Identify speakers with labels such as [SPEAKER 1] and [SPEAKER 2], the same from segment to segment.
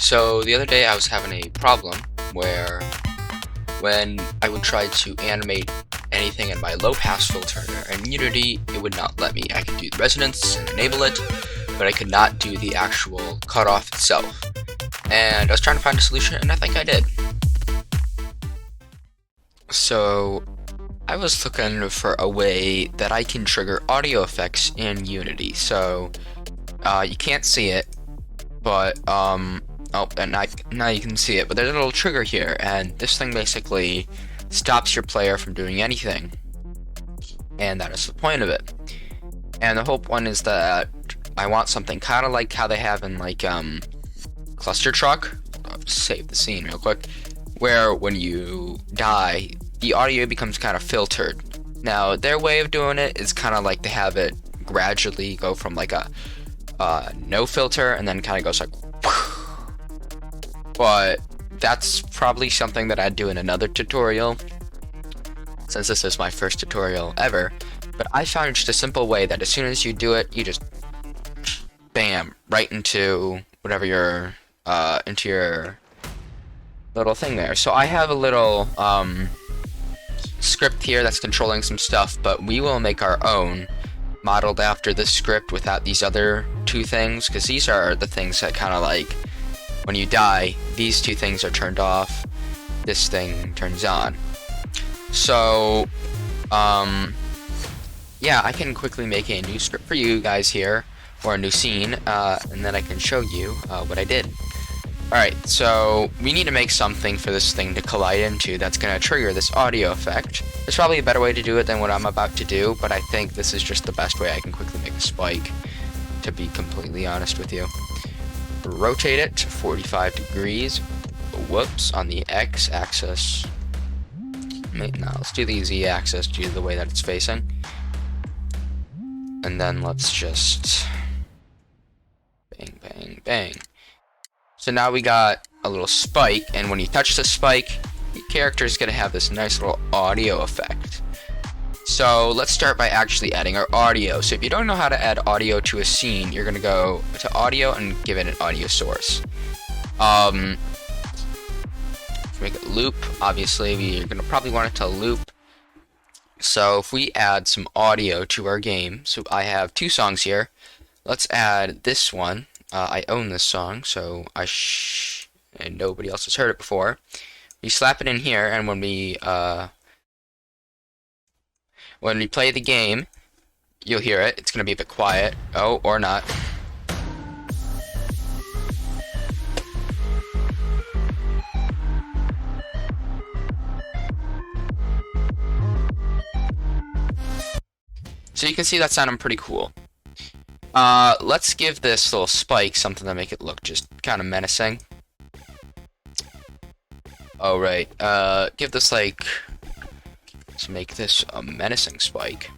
[SPEAKER 1] So the other day I was having a problem where when I would try to animate anything in my low pass filter in Unity, it would not let me. I could do the resonance and enable it, but I could not do the actual cutoff itself. And I was trying to find a solution, and I think I did. So I was looking for a way that I can trigger audio effects in Unity. So you can't see it, but oh, and now you can see it, but there's a little trigger here, and this thing basically stops your player from doing anything, and that is the point of it. And the whole point is that I want something kind of like how they have in like Cluster Truck. I'll save the scene real quick, where when you die, the audio becomes kind of filtered. Now their way of doing it is kind of like they have it gradually go from like a no filter, and then kind of goes like. But that's probably something that I'd do in another tutorial, since this is my first tutorial ever. But I found just a simple way that as soon as you do it, you just bam right into whatever your into your little thing there. So I have a little script here that's controlling some stuff, but we will make our own modeled after this script without these other two things, because these are the things that kind of like when you die, these two things are turned off, this thing turns on. So yeah, I can quickly make a new script for you guys here, or a new scene, and then I can show you what I did. Alright, so we need to make something for this thing to collide into that's going to trigger this audio effect. There's probably a better way to do it than what I'm about to do, but I think this is just the best way I can quickly make a spike, to be completely honest with you. Rotate it 45 degrees, whoops, on the x-axis. No, let's do the z-axis due to the way that it's facing. And then let's just bang, bang, bang. So now we got a little spike, and when you touch the spike, the character is going to have this nice little audio effect. So let's start by actually adding our audio. So if you don't know how to add audio to a scene, you're going to go to audio and give it an audio source. Make it loop. Obviously, we're going to probably want it to loop. So if we add some audio to our game, so I have two songs here. Let's add this one. I own this song, so and nobody else has heard it before. We slap it in here, and when we play the game, you'll hear it. It's gonna be a bit quiet. Oh, or not. So you can see that sounded pretty cool. Let's give this little spike something to make it look just kind of menacing. Alright, give this like, let's make this a menacing spike.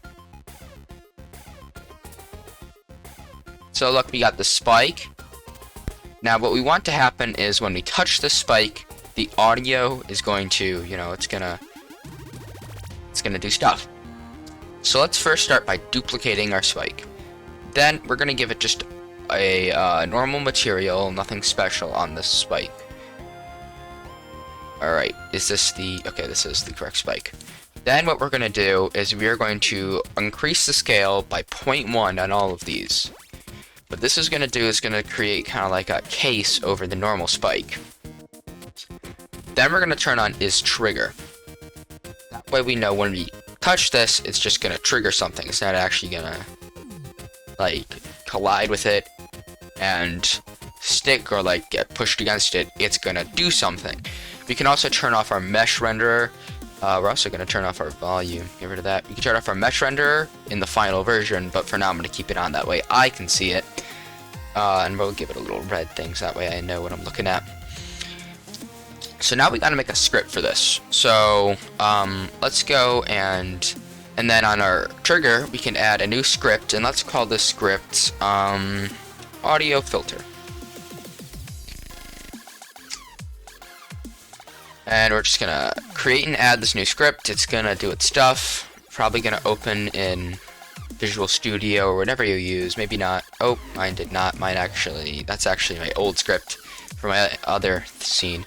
[SPEAKER 1] So look, we got the spike. Now what we want to happen is when we touch the spike, the audio is going to, you know, it's gonna do stuff. So let's first start by duplicating our spike. Then we're gonna give it just a normal material, nothing special on this spike. Alright, is this the... okay, this is the correct spike. Then what we're gonna do is we are going to increase the scale by 0.1 on all of these. What this is gonna do is gonna create kind of like a case over the normal spike. Then we're gonna turn on is trigger. That way we know when we touch this, it's just gonna trigger something. It's not actually gonna like collide with it and stick or like get pushed against it. It's gonna do something. We can also turn off our mesh renderer. We're also gonna turn off our volume. Get rid of that. We can turn off our mesh renderer in the final version, but for now I'm gonna keep it on, that way I can see it. And we'll give it a little red thing so that way I know what I'm looking at. So now we gotta make a script for this. So let's go and then on our trigger we can add a new script, and let's call this script audio filter. And we're just gonna create and add this new script. It's gonna do its stuff. Probably gonna open in Visual Studio or whatever you use. Maybe not. Oh, mine did not. Mine actually, that's actually my old script. from my other scene.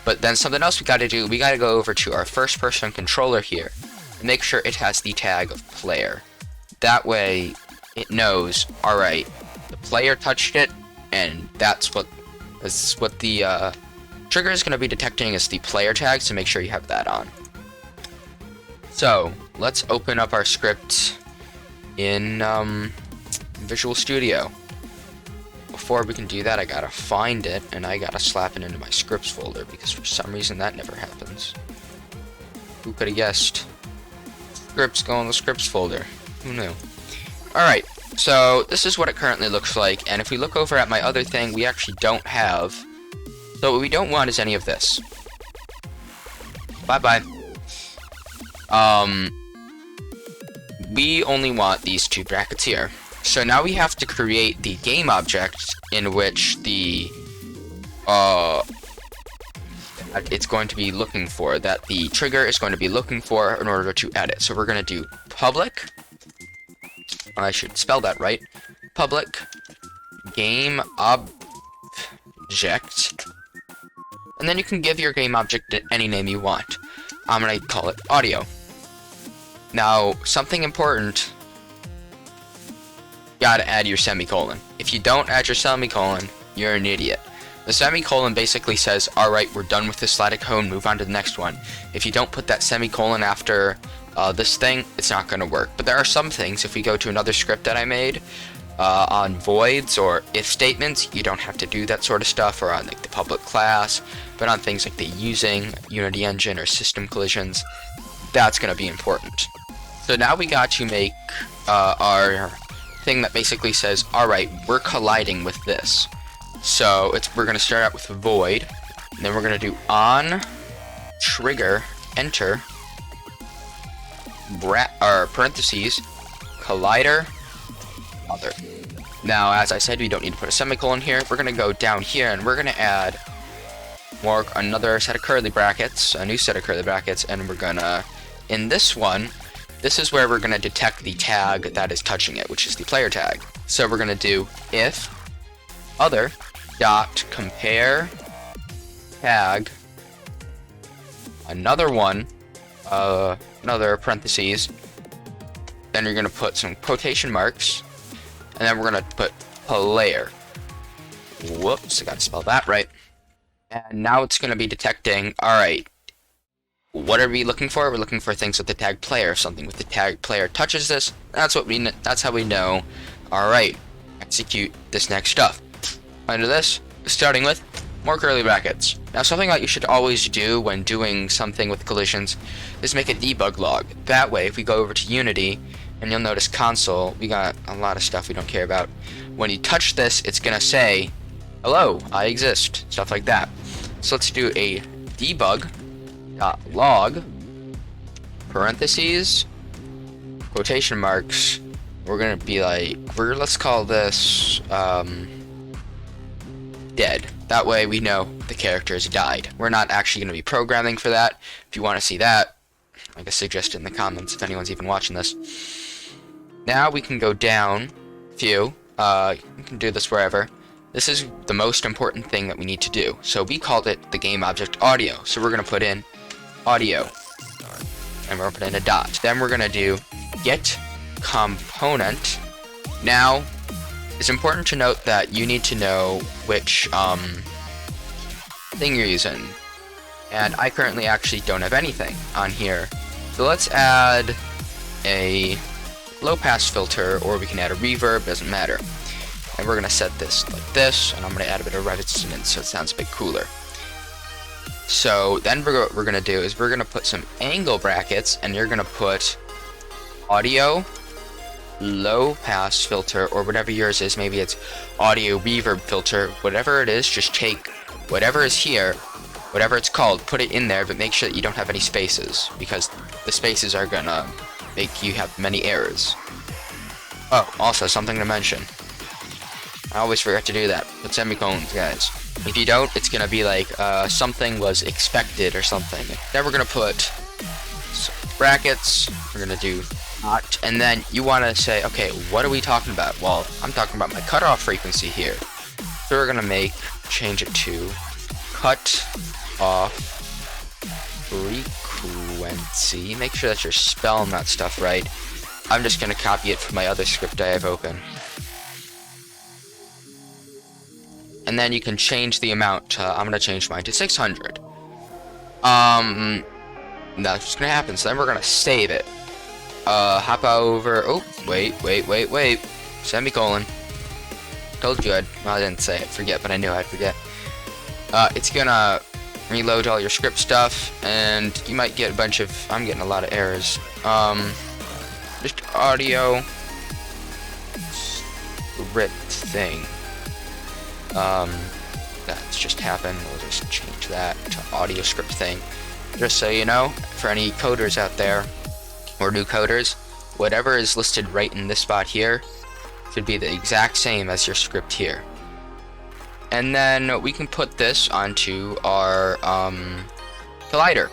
[SPEAKER 1] But then something else we gotta do, we gotta go over to our first person controller here and make sure it has the tag of player. That way it knows, alright, the player touched it, and that's what the trigger is gonna be detecting is the player tag, so make sure you have that on. So let's open up our script in Visual Studio. Before we can do that, I gotta find it, and I gotta slap it into my scripts folder, because for some reason that never happens. Who could have guessed? Scripts go in the scripts folder. Who knew? Alright, so this is what it currently looks like, and if we look over at my other thing, we actually don't have. So what we don't want is any of this. Bye-bye. We only want these two brackets here. So now we have to create the game object in which the it's going to be looking for, that the trigger is going to be looking for in order to edit. So we're going to do public, I should spell that right, public game object, and then you can give your game object any name you want. I'm going to call it audio. Now, something important, gotta add your semicolon. If you don't add your semicolon, you're an idiot. The semicolon basically says, alright, we're done with this slide of code, move on to the next one. If you don't put that semicolon after this thing, it's not gonna work. But there are some things, if we go to another script that I made, on voids or if statements, you don't have to do that sort of stuff, or on like the public class, but on things like the using, Unity engine, or system collisions, that's gonna be important. So now we got to make our thing that basically says, alright, we're colliding with this. So we're going to start out with void, and then we're going to do on trigger enter parentheses collider other. Now, as I said, we don't need to put a semicolon here. We're going to go down here, and we're going to add another set of curly brackets, a new set of curly brackets, and we're going to, in this one, this is where we're going to detect the tag that is touching it, which is the player tag. So we're going to do if other dot compare tag another one, another parentheses, then you're going to put some quotation marks, and then we're going to put player. Whoops, I got to spell that right. And now it's going to be detecting, alright, what are we looking for? We're looking for things with the tag player. If something with the tag player touches this, that's how we know. All right, execute this next stuff. Under this, starting with more curly brackets. Now, something that you should always do when doing something with collisions is make a debug log. That way, if we go over to Unity, and you'll notice console, we got a lot of stuff we don't care about. When you touch this, it's gonna say, "Hello, I exist," stuff like that. So let's do a debug. Log parentheses quotation marks. We're gonna be like, let's call this dead. That way we know the character has died. We're not actually gonna be programming for that. If you want to see that, I guess suggest it in the comments if anyone's even watching this. Now we can go down a few. You can do this wherever. This is the most important thing that we need to do. So we called it the game object audio. So we're gonna put in audio, and we're putting a dot. Then we're gonna do get component. Now, it's important to note that you need to know which thing you're using, and I currently actually don't have anything on here. So let's add a low pass filter, or we can add a reverb, doesn't matter. And we're gonna set this like this, and I'm gonna add a bit of resonance so it sounds a bit cooler. So then what we're gonna do is we're gonna put some angle brackets, and you're gonna put audio low pass filter, or whatever yours is. Maybe it's audio reverb filter, whatever it is. Just take whatever is here, whatever it's called, put it in there, but make sure that you don't have any spaces, because the spaces are gonna make you have many errors. Oh, also something to mention, I always forget to do that. Put semicolons, guys. If you don't, it's gonna be like something was expected or something. Then we're gonna put some brackets. We're gonna do not, and then you want to say, okay, what are we talking about? Well, I'm talking about my cutoff frequency here. So So we're gonna change it to cut off frequency. Make sure that you're spelling that stuff right. I'm just gonna copy it from my other script I have open. And then you can change the amount to, I'm gonna change mine to 600. That's just gonna happen. So then we're gonna save it. Hop over. Oh, wait. Semicolon. Told you well, I didn't say it. Forget, but I knew I'd forget. It's gonna reload all your script stuff, and you might get a bunch of. I'm getting a lot of errors. Just audio script thing. That's just happened. We'll just change that to audio script thing. Just so you know, for any coders out there, or new coders, whatever is listed right in this spot here should be the exact same as your script here. And then we can put this onto our collider.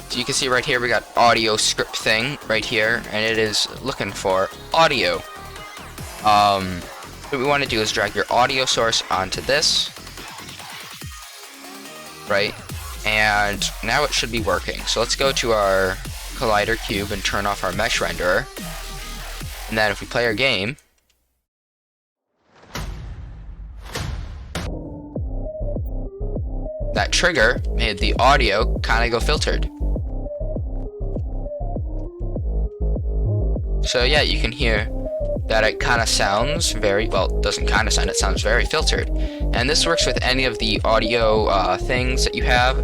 [SPEAKER 1] So you can see right here we got audio script thing right here, and it is looking for audio. What we want to do is drag your audio source onto this, right? And now it should be working. So let's go to our collider cube and turn off our mesh renderer. And then if we play our game, that trigger made the audio kind of go filtered. So yeah, you can hear that it kind of sounds very, well, it doesn't kind of sound, it sounds very filtered. And this works with any of the audio things that you have.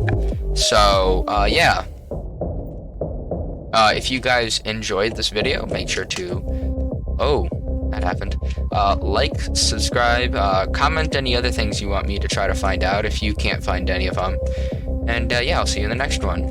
[SPEAKER 1] So yeah. If you guys enjoyed this video, make sure to, oh, that happened. Like, subscribe, comment any other things you want me to try to find out if you can't find any of them. And yeah, I'll see you in the next one.